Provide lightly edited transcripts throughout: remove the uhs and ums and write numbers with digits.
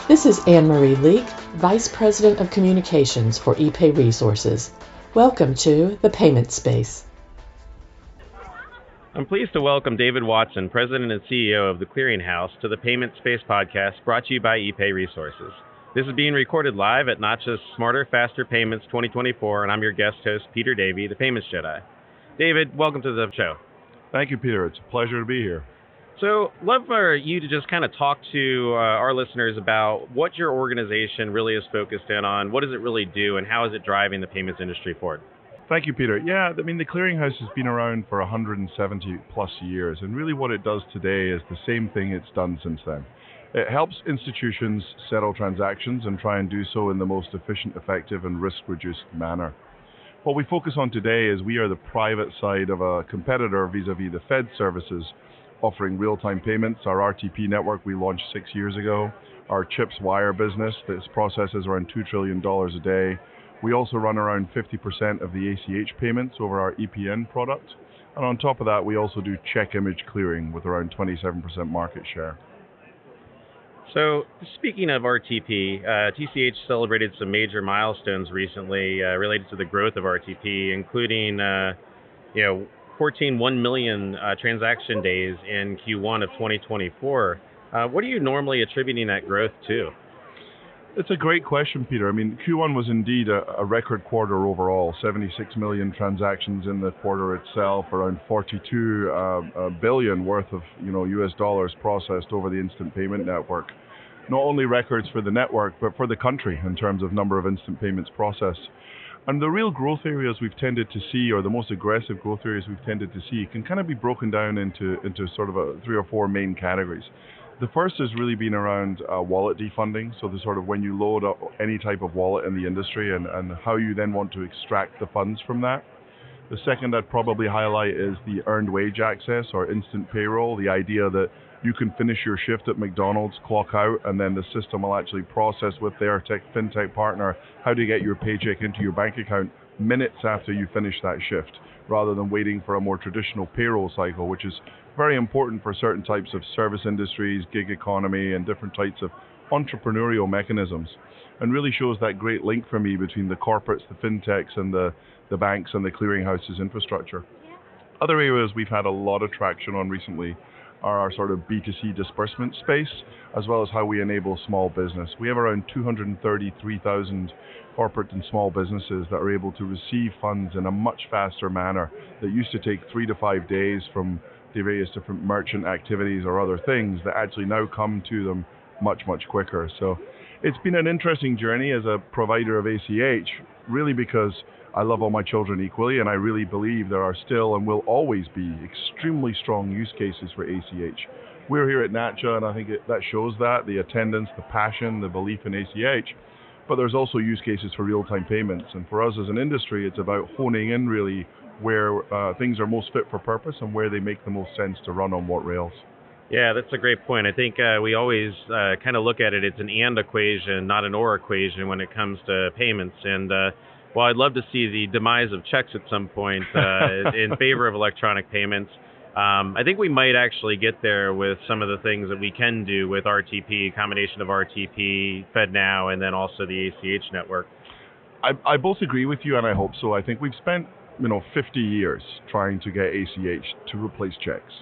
This is Anne-Marie Leake, Vice President of Communications for ePay Resources. Welcome to the Payment Space. I'm pleased to welcome David Watson, President and CEO of the Clearinghouse, to the Payment Space podcast brought to you by ePay Resources. This is being recorded live at Notch's Smarter, Faster Payments 2024, and I'm your guest host, Peter Davey, the Payments Jedi. David, welcome to the show. Thank you, Peter. It's a pleasure to be here. So, love for you to just kind of talk to our listeners about what your organization really is focused in on, what does it really do, and how is it driving the payments industry forward? Thank you, Peter. Yeah, I mean, the Clearinghouse has been around for 170 plus years, and really what it does today is the same thing it's done since then. It helps institutions settle transactions and try and do so in the most efficient, effective, and risk-reduced manner. What we focus on today is we are the private side of a competitor vis-a-vis the Fed services, offering real-time payments. Our RTP network we launched 6 years ago. Our CHIPS wire business that processes around $2 trillion a day. We also run around 50% of the ACH payments over our EPN product. And on top of that, we also do check image clearing with around 27% market share. So, speaking of RTP, TCH celebrated some major milestones recently related to the growth of RTP, including 1 million transaction days in Q1 of 2024. What are you normally attributing that growth to? It's a great question, Peter. I mean, Q1 was indeed a record quarter overall. 76 million transactions in the quarter itself, around 42 billion worth of US dollars processed over the instant payment network. Not only records for the network, but for the country in terms of number of instant payments processed. And the real growth areas we've tended to see, or the most aggressive growth areas we've tended to see, can kind of be broken down into sort of 3 or 4 main categories. The first has really been around wallet defunding, so the sort of when you load up any type of wallet in the industry and how you then want to extract the funds from that. The second I'd probably highlight is the earned wage access or instant payroll, the idea that you can finish your shift at McDonald's, clock out, and then the system will actually process with their fintech partner how to get your paycheck into your bank account minutes after you finish that shift, rather than waiting for a more traditional payroll cycle, which is very important for certain types of service industries, gig economy, and different types of entrepreneurial mechanisms, and really shows that great link for me between the corporates, the fintechs, and the banks and the clearinghouses infrastructure. Other areas we've had a lot of traction on recently are our sort of B2C disbursement space, as well as how we enable small business. We have around 233,000 corporate and small businesses that are able to receive funds in a much faster manner that used to take 3 to 5 days from the various different merchant activities or other things that actually now come to them much, much quicker. So it's been an interesting journey as a provider of ACH, really because I love all my children equally, and I really believe there are still and will always be extremely strong use cases for ACH. We're here at NACHA, and I think that shows that, the attendance, the passion, the belief in ACH, but there's also use cases for real-time payments. And for us as an industry, it's about honing in really where things are most fit for purpose and where they make the most sense to run on what rails. Yeah, that's a great point. I think we always kind of look at it, it's an and equation, not an or equation when it comes to payments. And while I'd love to see the demise of checks at some point in favor of electronic payments, I think we might actually get there with some of the things that we can do with RTP, combination of RTP, FedNow, and then also the ACH network. I both agree with you, and I hope so. I think we've spent 50 years trying to get ACH to replace checks.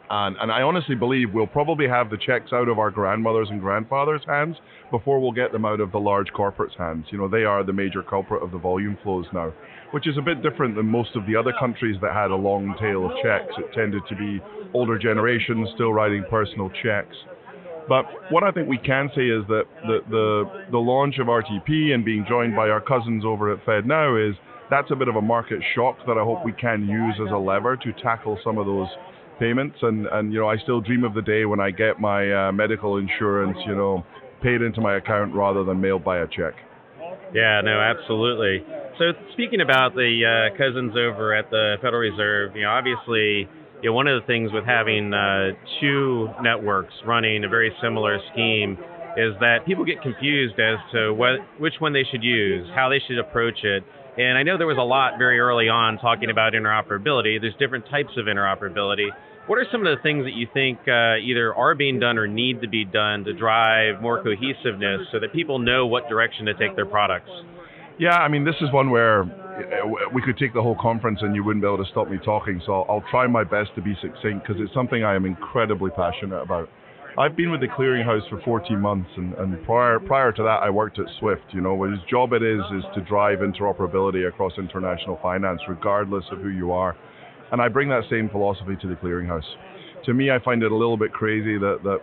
And I honestly believe we'll probably have the checks out of our grandmothers' and grandfathers' hands before we'll get them out of the large corporates' hands. They are the major culprit of the volume flows now, which is a bit different than most of the other countries that had a long tail of checks. It tended to be older generations still writing personal checks. But what I think we can say is that the launch of RTP and being joined by our cousins over at FedNow is that's a bit of a market shock that I hope we can use as a lever to tackle some of those payments, and I still dream of the day when I get my medical insurance, paid into my account rather than mailed by a check. Yeah, no, absolutely. So speaking about the cousins over at the Federal Reserve, obviously, one of the things with having 2 networks running a very similar scheme is that people get confused as to which one they should use, how they should approach it. And I know there was a lot very early on talking about interoperability. There's different types of interoperability. What are some of the things that you think either are being done or need to be done to drive more cohesiveness so that people know what direction to take their products? Yeah, I mean, this is one where we could take the whole conference and you wouldn't be able to stop me talking, so I'll try my best to be succinct because it's something I am incredibly passionate about. I've been with the clearinghouse for 14 months, and prior to that, I worked at Swift. Whose job it is to drive interoperability across international finance, regardless of who you are. And I bring that same philosophy to the clearinghouse. To me, I find it a little bit crazy that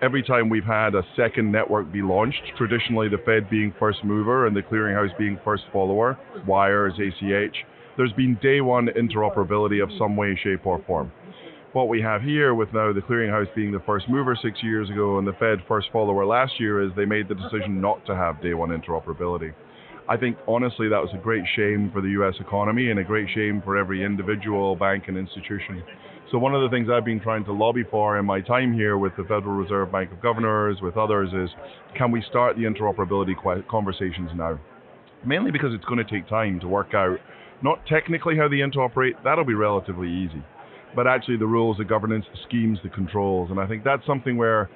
every time we've had a second network be launched, traditionally the Fed being first mover and the clearinghouse being first follower, wires, ACH, there's been day one interoperability of some way, shape, or form. What we have here with now the clearinghouse being the first mover 6 years ago and the Fed first follower last year is they made the decision not to have day one interoperability. I think honestly that was a great shame for the US economy and a great shame for every individual bank and institution. So one of the things I've been trying to lobby for in my time here with the Federal Reserve Bank of Governors, with others, is can we start the interoperability conversations now? Mainly because it's going to take time to work out not technically how they interoperate, that'll be relatively easy, but actually the rules, the governance, the schemes, the controls. And I think that's something where,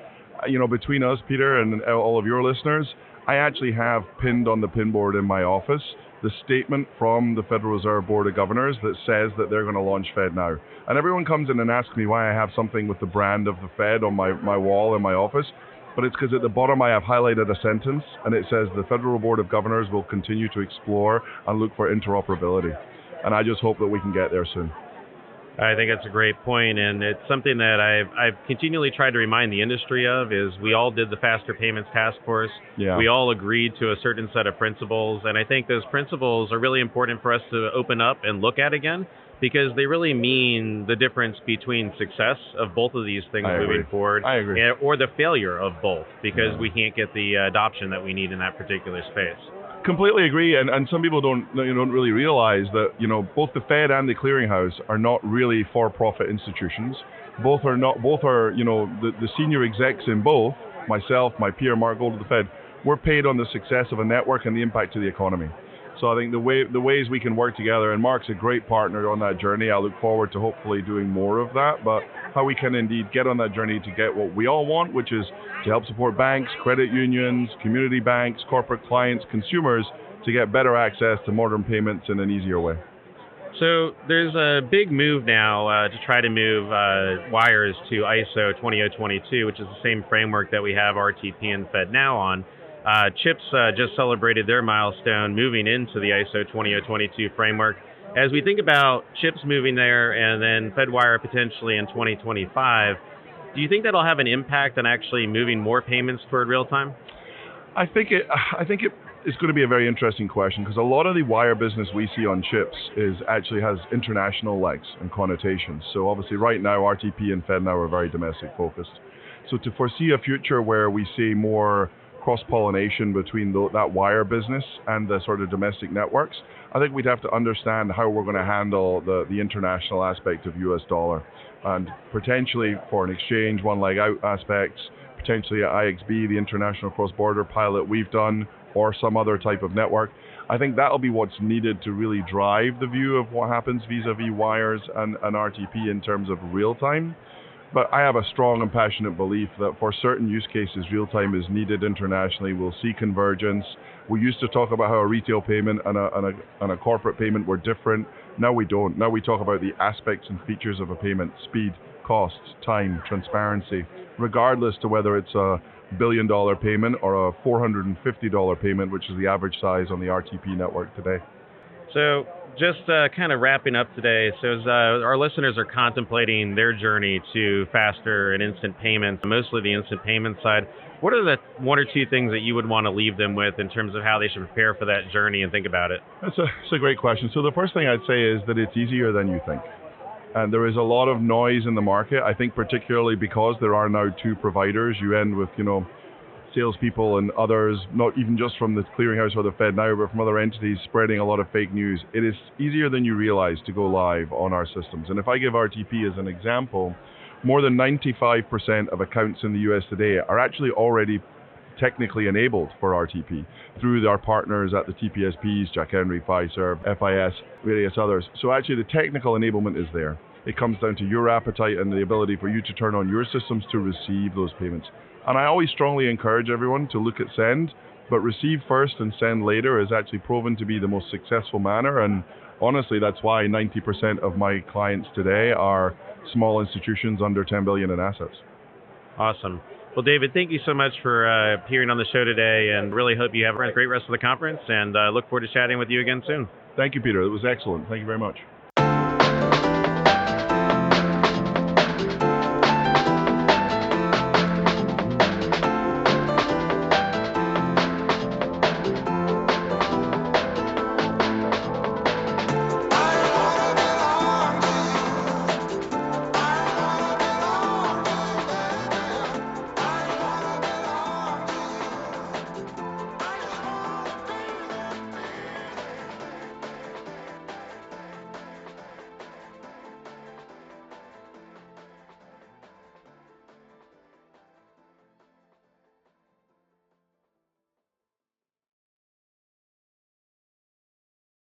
between us, Peter, and all of your listeners, I actually have pinned on the pinboard in my office the statement from the Federal Reserve Board of Governors that says that they're going to launch FedNow. And everyone comes in and asks me why I have something with the brand of the Fed on my wall in my office. But it's because at the bottom I have highlighted a sentence and it says the Federal Board of Governors will continue to explore and look for interoperability. And I just hope that we can get there soon. I think that's a great point, and it's something that I've continually tried to remind the industry of. Is we all did the Faster Payments Task Force. Yeah. We all agreed to a certain set of principles, and I think those principles are really important for us to open up and look at again, because they really mean the difference between success of both of these things moving forward, I agree. Or the failure of both, because we can't get the adoption that we need in that particular space. Completely agree, and some people don't really realize that both the Fed and the clearinghouse are not really for-profit institutions. Both are the senior execs in both, myself, my peer Mark Gold of the Fed, we're paid on the success of a network and the impact to the economy. So I think the ways we can work together, and Mark's a great partner on that journey. I look forward to hopefully doing more of that, but how we can indeed get on that journey to get what we all want, which is to help support banks, credit unions, community banks, corporate clients, consumers, to get better access to modern payments in an easier way. So there's a big move now to try to move wires to ISO 20022, which is the same framework that we have RTP and FedNow on. CHIPS just celebrated their milestone moving into the ISO 20022 framework. As we think about CHIPS moving there and then FedWire potentially in 2025, do you think that'll have an impact on actually moving more payments toward real time? I think it is going to be a very interesting question, because a lot of the wire business we see on CHIPS actually has international legs and connotations. So obviously right now RTP and FedNow are very domestic focused. So to foresee a future where we see more cross-pollination between that wire business and the sort of domestic networks, I think we'd have to understand how we're going to handle the international aspect of US dollar, and potentially foreign exchange, one leg out aspects, potentially IXB, the international cross-border pilot we've done, or some other type of network. I think that'll be what's needed to really drive the view of what happens vis-a-vis wires and RTP in terms of real time. But I have a strong and passionate belief that for certain use cases, real time is needed internationally. We'll see convergence. We used to talk about how a retail payment and a corporate payment were different. Now we don't. Now we talk about the aspects and features of a payment: speed, costs, time, transparency, regardless to whether it's a $1 billion payment or a $450 payment, which is the average size on the RTP network today. So just kind of wrapping up today, so as our listeners are contemplating their journey to faster and instant payments, mostly the instant payment side, what are the one or two things that you would want to leave them with in terms of how they should prepare for that journey and think about it? That's a great question. So the first thing I'd say is that it's easier than you think. And there is a lot of noise in the market. I think particularly because there are now two providers, you end with, salespeople and others, not even just from the clearinghouse or the FedNow, but from other entities spreading a lot of fake news. It is easier than you realize to go live on our systems. And if I give RTP as an example, more than 95% of accounts in the US today are actually already technically enabled for RTP through our partners at the TPSPs, Jack Henry, Fiserv, FIS, various others. So actually the technical enablement is there. It comes down to your appetite and the ability for you to turn on your systems to receive those payments. And I always strongly encourage everyone to look at send, but receive first and send later is actually proven to be the most successful manner. And honestly, that's why 90% of my clients today are small institutions under 10 billion in assets. Awesome. Well, David, thank you so much for appearing on the show today, and really hope you have a great rest of the conference, and look forward to chatting with you again soon. Thank you, Peter. It was excellent. Thank you very much.